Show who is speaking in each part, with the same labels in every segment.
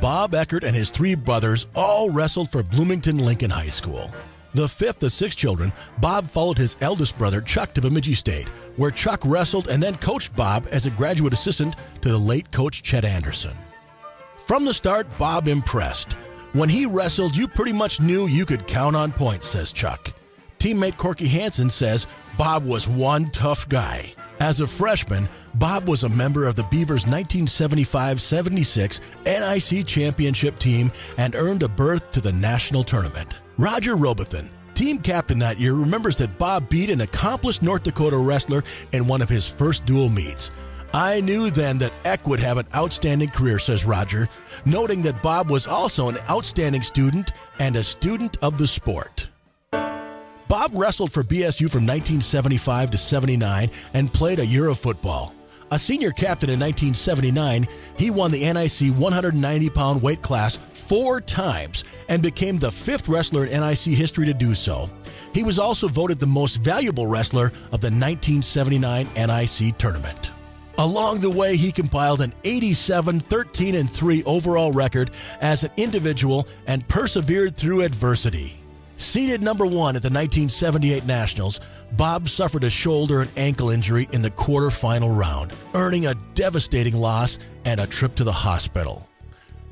Speaker 1: Bob Eckert and his three brothers all wrestled for Bloomington Lincoln High School. The fifth of six children, Bob followed his eldest brother Chuck to Bemidji State, where Chuck wrestled and then coached Bob as a graduate assistant to the late coach Chet Anderson. From the start, Bob impressed. When he wrestled, you pretty much knew you could count on points, says Chuck. Teammate Corky Hansen says Bob was one tough guy. As a freshman, Bob was a member of the Beavers' 1975-76 NIC championship team and earned a berth to the national tournament. Roger Robothan, team captain that year, remembers that Bob beat an accomplished North Dakota wrestler in one of his first dual meets. I knew then that Eck would have an outstanding career, says Roger, noting that Bob was also an outstanding student and a student of the sport. Bob wrestled for BSU from 1975 to 79 and played a year of football. A senior captain in 1979, he won the NIC 190-pound weight class 4 times and became the 5th wrestler in NIC history to do so. He was also voted the most valuable wrestler of the 1979 NIC tournament. Along the way, he compiled an 87, 13-3 overall record as an individual and persevered through adversity. Seeded number 1 at the 1978 Nationals, Bob suffered a shoulder and ankle injury in the quarterfinal round, earning a devastating loss and a trip to the hospital.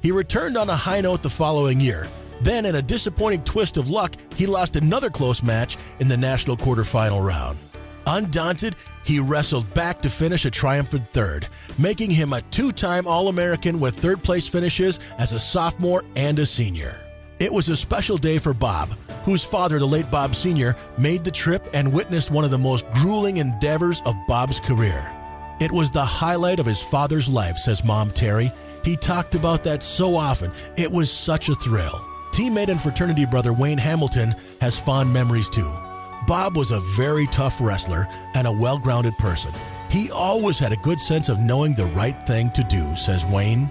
Speaker 1: He returned on a high note the following year. Then, in a disappointing twist of luck, he lost another close match in the national quarterfinal round. Undaunted, he wrestled back to finish a triumphant third, making him a 2-time All-American with third-place finishes as a sophomore and a senior. It was a special day for Bob, whose father, the late Bob Sr., made the trip and witnessed one of the most grueling endeavors of Bob's career. It was the highlight of his father's life, says Mom Terry. He talked about that so often. It was such a thrill. Teammate and fraternity brother Wayne Hamilton has fond memories too. Bob was a very tough wrestler and a well-grounded person. He always had a good sense of knowing the right thing to do, says Wayne.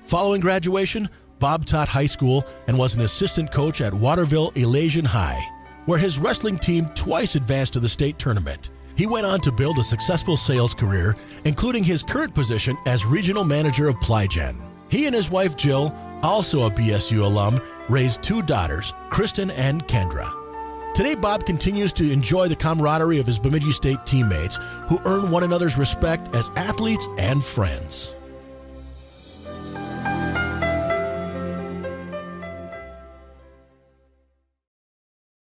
Speaker 1: Following graduation, Bob taught high school and was an assistant coach at Waterville Elasian High, where his wrestling team twice advanced to the state tournament. He went on to build a successful sales career, including his current position as regional manager of Plygen. He and his wife Jill, also a BSU alum, raised 2 daughters, Kristen and Kendra. Today, Bob continues to enjoy the camaraderie of his Bemidji State teammates, who earn one another's respect as athletes and friends.